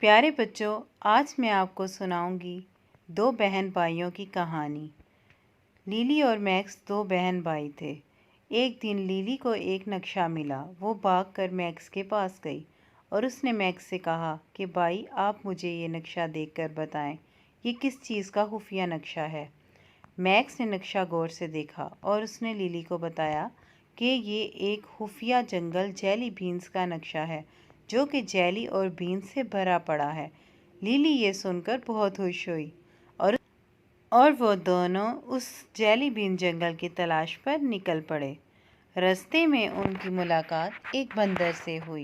پیارے بچوں، آج میں آپ کو سناؤں گی دو بہن بھائیوں کی کہانی۔ لیلی اور میکس دو بہن بھائی تھے۔ ایک دن لیلی کو ایک نقشہ ملا۔ وہ بھاگ کر میکس کے پاس گئی اور اس نے میکس سے کہا کہ بھائی، آپ مجھے یہ نقشہ دیکھ کر بتائیں، یہ کس چیز کا خفیہ نقشہ ہے؟ میکس نے نقشہ غور سے دیکھا اور اس نے لیلی کو بتایا کہ یہ ایک خفیہ جنگل جیلی بینز کا نقشہ ہے جو کہ جیلی اور بینز سے بھرا پڑا ہے۔ لیلی یہ سن کر بہت خوش ہوئی اور وہ دونوں اس جیلی بین جنگل کی تلاش پر نکل پڑے۔ راستے میں ان کی ملاقات ایک بندر سے ہوئی۔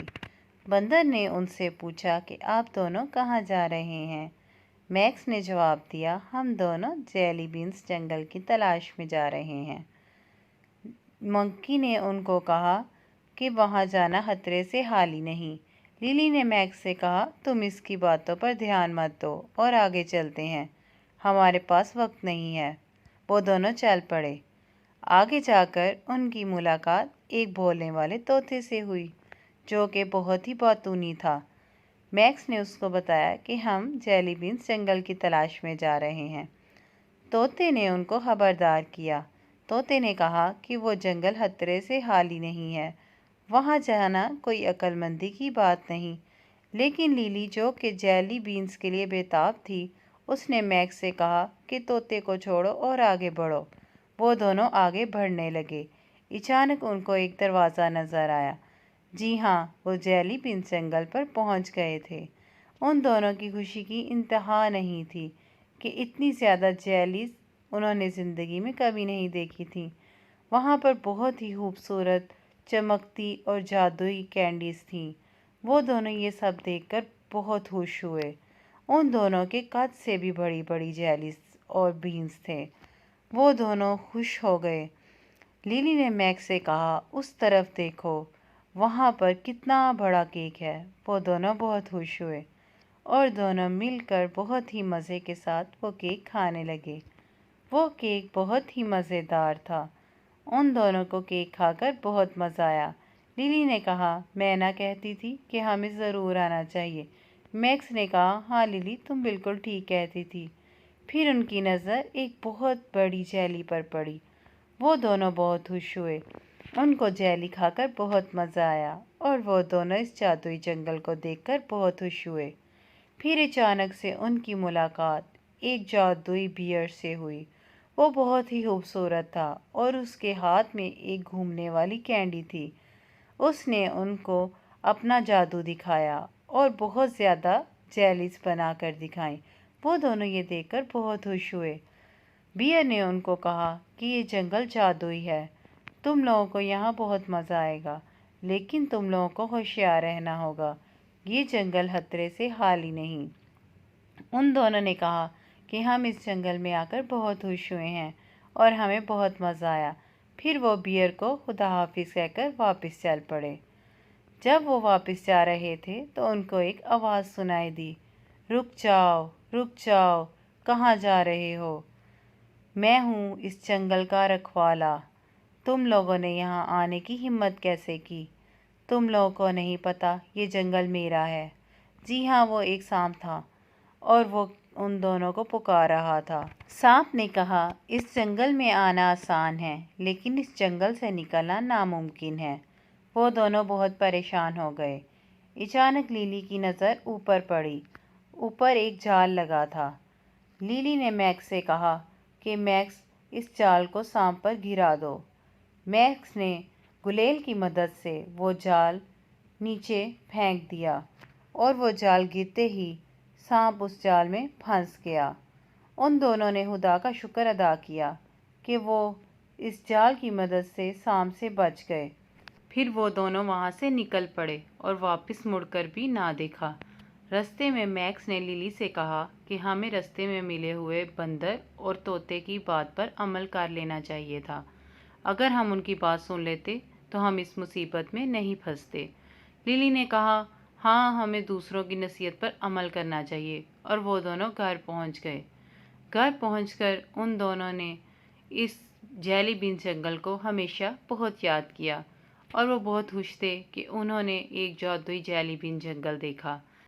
بندر نے ان سے پوچھا کہ آپ دونوں کہاں جا رہے ہیں؟ میکس نے جواب دیا، ہم دونوں جیلی بینز جنگل کی تلاش میں جا رہے ہیں۔ منکی نے ان کو کہا کہ وہاں جانا خطرے سے خالی نہیں۔ لیلی نے میکس سے کہا، تم اس کی باتوں پر دھیان مت دو اور آگے چلتے ہیں، ہمارے پاس وقت نہیں ہے۔ وہ دونوں چل پڑے۔ آگے جا کر ان کی ملاقات ایک بولنے والے طوطے سے ہوئی جو کہ بہت ہی باتونی تھا۔ میکس نے اس کو بتایا کہ ہم جیلی بینز جنگل کی تلاش میں جا رہے ہیں۔ طوطے نے ان کو خبردار کیا۔ طوطے نے کہا کہ وہ جنگل خطرے سے خالی نہیں ہے، وہاں جانا کوئی عقل مندی کی بات نہیں۔ لیکن لیلی جو کہ جیلی بینز کے لیے بےتاب تھی، اس نے میکس سے کہا کہ طوطے کو چھوڑو اور آگے بڑھو۔ وہ دونوں آگے بڑھنے لگے۔ اچانک ان کو ایک دروازہ نظر آیا۔ جی ہاں، وہ جیلی بینز جنگل پر پہنچ گئے تھے۔ ان دونوں کی خوشی کی انتہا نہیں تھی کہ اتنی زیادہ جیلیز انہوں نے زندگی میں کبھی نہیں دیکھی تھی۔ وہاں پر بہت ہی خوبصورت، چمکتی اور جادوئی کینڈیز تھیں۔ وہ دونوں یہ سب دیکھ کر بہت خوش ہوئے۔ ان دونوں کے قد سے بھی بڑی بڑی جیلیز اور بینز تھے۔ وہ دونوں خوش ہو گئے۔ لیلی نے میکس سے کہا، اس طرف دیکھو، وہاں پر کتنا بڑا کیک ہے۔ وہ دونوں بہت خوش ہوئے اور دونوں مل کر بہت ہی مزے کے ساتھ وہ کیک کھانے لگے۔ وہ کیک بہت ہی مزیدار تھا۔ ان دونوں کو کیک کھا کر بہت مزہ آیا۔ لیلی نے کہا، میں نہ کہتی تھی کہ ہمیں ضرور آنا چاہیے۔ میکس نے کہا، ہاں لیلی، تم بالکل ٹھیک کہتی تھی۔ پھر ان کی نظر ایک بہت بڑی جیلی پر پڑی۔ وہ دونوں بہت خوش ہوئے۔ ان کو جیلی کھا کر بہت مزہ آیا اور وہ دونوں اس جادوئی جنگل کو دیکھ کر بہت خوش ہوئے۔ پھر اچانک سے ان کی ملاقات ایک جادوئی بیئر سے ہوئی۔ وہ بہت ہی خوبصورت تھا اور اس کے ہاتھ میں ایک گھومنے والی کینڈی تھی۔ اس نے ان کو اپنا جادو دکھایا اور بہت زیادہ جیلیز بنا کر دکھائیں۔ وہ دونوں یہ دیکھ کر بہت خوش ہوئے۔ بیئر نے ان کو کہا کہ یہ جنگل جادوئی ہے، تم لوگوں کو یہاں بہت مزہ آئے گا، لیکن تم لوگوں کو ہوشیار رہنا ہوگا، یہ جنگل خطرے سے خالی نہیں۔ ان دونوں نے کہا کہ ہم اس جنگل میں آ کر بہت خوش ہوئے ہیں اور ہمیں بہت مزہ آیا۔ پھر وہ بیئر کو خدا حافظ کہہ کر واپس چل پڑے۔ جب وہ واپس جا رہے تھے تو ان کو ایک آواز سنائی دی، رک جاؤ، رک جاؤ، کہاں جا رہے ہو؟ میں ہوں اس جنگل کا رکھوالا۔ تم لوگوں نے یہاں آنے کی ہمت کیسے کی؟ تم لوگوں کو نہیں پتہ یہ جنگل میرا ہے۔ جی ہاں، وہ ایک سانپ تھا اور وہ ان دونوں کو پکار رہا تھا۔ سانپ نے کہا، اس جنگل میں آنا آسان ہے لیکن اس جنگل سے نکلنا ناممکن ہے۔ وہ دونوں بہت پریشان ہو گئے۔ اچانک لیلی کی نظر اوپر پڑی۔ اوپر ایک جال لگا تھا۔ لیلی نے میکس سے کہا کہ میکس، اس جال کو سانپ پر گرا دو۔ میکس نے گلیل کی مدد سے وہ جال نیچے پھینک دیا اور وہ جال گرتے ہی سانپ اس جال میں پھنس گیا۔ ان دونوں نے خدا کا شکر ادا کیا کہ وہ اس جال کی مدد سے سانپ سے بچ گئے۔ پھر وہ دونوں وہاں سے نکل پڑے اور واپس مڑ کر بھی نہ دیکھا۔ راستے میں میکس نے لیلی سے کہا کہ ہمیں راستے میں ملے ہوئے بندر اور طوطے کی بات پر عمل کر لینا چاہیے تھا۔ اگر ہم ان کی بات سن لیتے تو ہم اس مصیبت میں نہیں پھنستے۔ لیلی نے کہا، ہاں، ہمیں دوسروں کی نصیحت پر عمل کرنا چاہیے، اور وہ دونوں گھر پہنچ گئے۔ گھر پہنچ کر ان دونوں نے اس جیلی بین جنگل کو ہمیشہ بہت یاد کیا اور وہ بہت خوش تھے کہ انہوں نے ایک جادوئی جیلی بین جنگل دیکھا۔